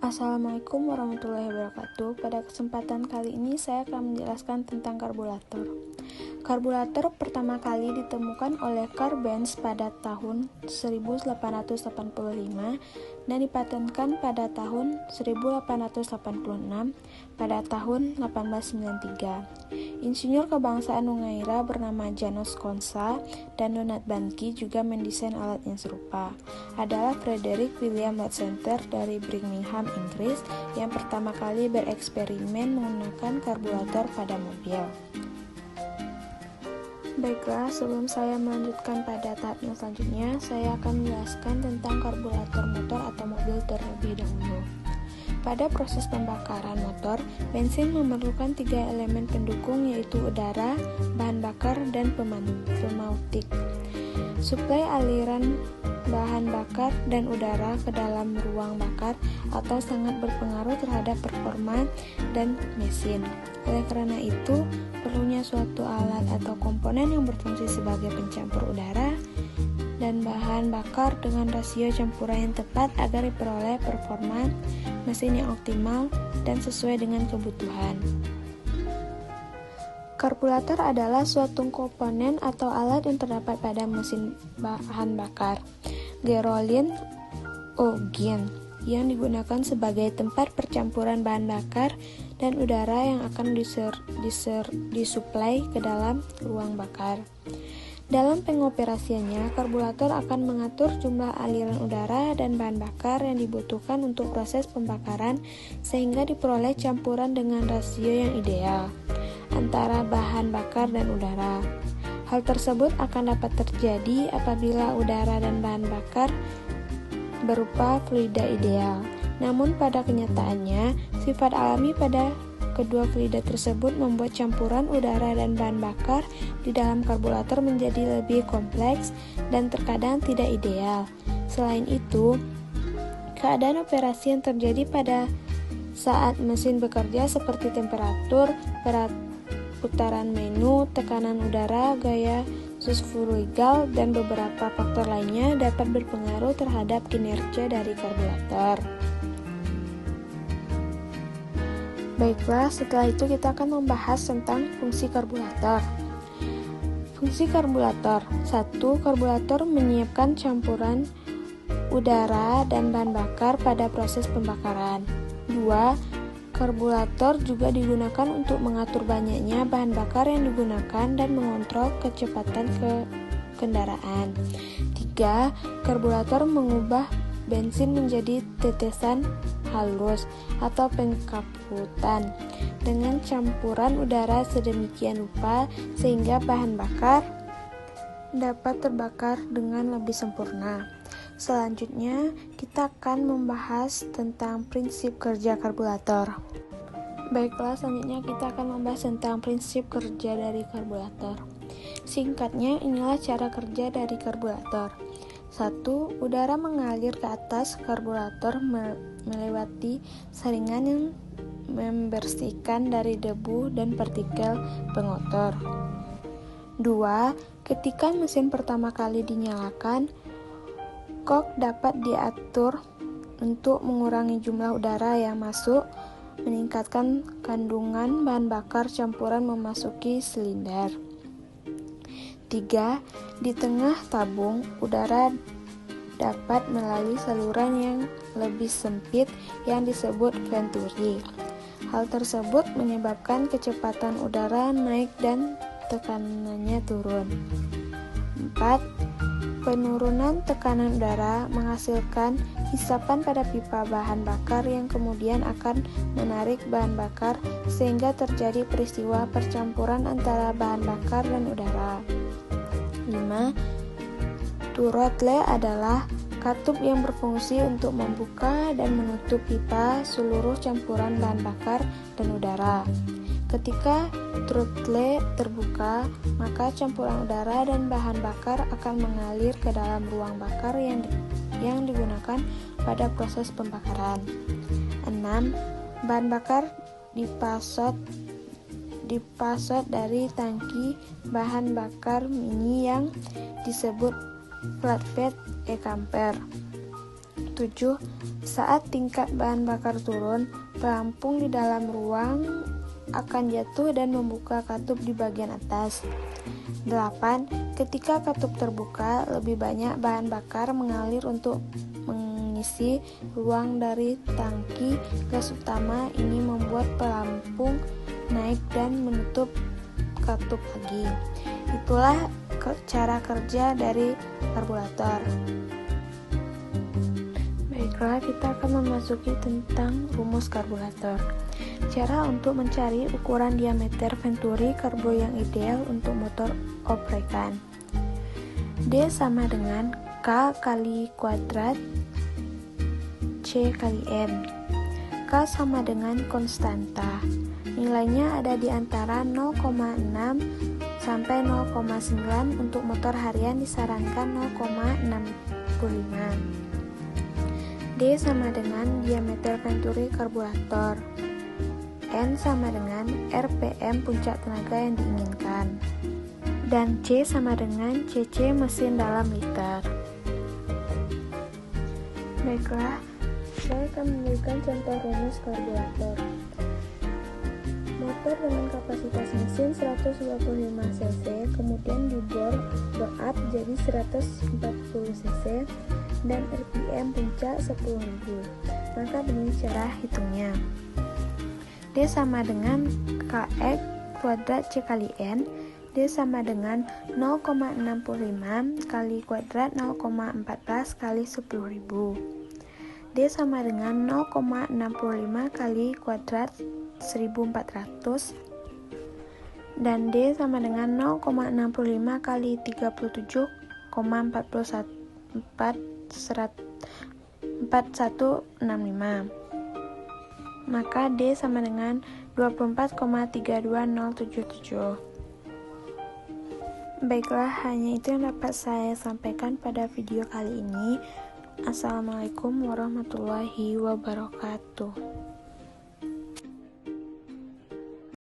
Assalamualaikum warahmatullahi wabarakatuh. Pada kesempatan kali ini saya akan menjelaskan tentang karburator. Karburator pertama kali ditemukan oleh Carl Benz pada tahun 1885 dan dipatenkan pada tahun 1886 pada tahun 1893. Insinyur kebangsaan Hungaria bernama János Konca dan Donat Banki juga mendesain alat yang serupa. Adalah Frederick William Latzenter dari Birmingham, Inggris yang pertama kali bereksperimen menggunakan karburator pada mobil. Baiklah, sebelum saya melanjutkan pada tahap yang selanjutnya, saya akan menjelaskan tentang karburator motor atau mobil terlebih dahulu. Pada proses pembakaran motor, bensin memerlukan 3 elemen pendukung yaitu udara, bahan bakar, dan pneumatik. Suplai aliran bahan bakar dan udara ke dalam ruang bakar atau sangat berpengaruh terhadap performa dan mesin. Oleh karena itu, perlunya suatu alat atau komponen yang berfungsi sebagai pencampur udara dan bahan bakar dengan rasio campuran yang tepat agar diperoleh performa mesin yang optimal dan sesuai dengan kebutuhan. Karburator adalah suatu komponen atau alat yang terdapat pada mesin bahan bakar Gerolin Ogen yang digunakan sebagai tempat percampuran bahan bakar dan udara yang akan disuplai ke dalam ruang bakar. Dalam pengoperasiannya, karburator akan mengatur jumlah aliran udara dan bahan bakar yang dibutuhkan untuk proses pembakaran sehingga diperoleh campuran dengan rasio yang ideal antara bahan bakar dan udara. Hal tersebut akan dapat terjadi apabila udara dan bahan bakar berupa fluida ideal. Namun pada kenyataannya, sifat alami pada kedua fluida tersebut membuat campuran udara dan bahan bakar di dalam karburator menjadi lebih kompleks dan terkadang tidak ideal. Selain itu, keadaan operasi yang terjadi pada saat mesin bekerja seperti temperatur, putaran menu, tekanan udara, gaya sulfurigal, dan beberapa faktor lainnya dapat berpengaruh terhadap kinerja dari karburator. Baiklah, setelah itu kita akan membahas tentang fungsi karburator. Fungsi karburator: 1. Karburator menyiapkan campuran udara dan bahan bakar pada proses pembakaran. 2. Karburator juga digunakan untuk mengatur banyaknya bahan bakar yang digunakan dan mengontrol kecepatan kendaraan. 3. Karburator mengubah bensin menjadi tetesan halus atau pengkaputan dengan campuran udara sedemikian rupa sehingga bahan bakar dapat terbakar dengan lebih sempurna. Selanjutnya, kita akan membahas tentang prinsip kerja karburator. Baiklah, selanjutnya kita akan membahas tentang prinsip kerja dari karburator. Singkatnya, inilah cara kerja dari karburator. 1. Udara mengalir ke atas karburator melewati saringan yang membersihkan dari debu dan partikel pengotor. 2. Ketika mesin pertama kali dinyalakan, kok dapat diatur untuk mengurangi jumlah udara yang masuk, meningkatkan kandungan bahan bakar campuran memasuki silinder. 3. Di tengah tabung, udara dapat melalui saluran yang lebih sempit yang disebut venturi. Hal tersebut menyebabkan kecepatan udara naik dan tekanannya turun. 4. Penurunan tekanan udara menghasilkan hisapan pada pipa bahan bakar yang kemudian akan menarik bahan bakar sehingga terjadi peristiwa percampuran antara bahan bakar dan udara. 5. Throttle adalah katup yang berfungsi untuk membuka dan menutup pipa seluruh campuran bahan bakar dan udara. Ketika throttle terbuka, maka campuran udara dan bahan bakar akan mengalir ke dalam ruang bakar yang digunakan pada proses pembakaran. 6. Bahan bakar dipasot dari tangki bahan bakar mini yang disebut flatbed e-camper. 7. Saat tingkat bahan bakar turun, pelampung di dalam ruang akan jatuh dan membuka katup di bagian atas. 8. Ketika katup terbuka, lebih banyak bahan bakar mengalir untuk mengisi ruang dari tangki gas utama. Ini membuat pelampung naik dan menutup katup lagi. Itulah cara kerja dari karburator. Baiklah, kita akan memasuki tentang rumus karburator. Cara untuk mencari ukuran diameter venturi karbo yang ideal untuk motor oprekan. D sama dengan K kali kuadrat C kali M. K sama dengan konstanta. Nilainya ada di antara 0,6 sampai 0,9. Untuk motor harian disarankan 0,65. D sama dengan diameter venturi karburator. N sama dengan RPM puncak tenaga yang diinginkan. Dan C sama dengan CC mesin dalam liter. Baiklah, saya akan memberikan contoh rumus karburator. Motor dengan kapasitas mesin 125 cc kemudian dibor up jadi 140 cc dan RPM puncak 10.000. Maka begini cara hitungnya. D sama dengan KX kuadrat C kali N. D sama dengan 0,65 kali kuadrat 0,14 kali 10.000. D sama dengan 0,65 kali kuadrat 1400. Dan D sama dengan 0,65 kali 37,4165. Maka D sama dengan 24,32077. Baiklah, hanya itu yang dapat saya sampaikan pada video kali ini. Assalamualaikum warahmatullahi wabarakatuh.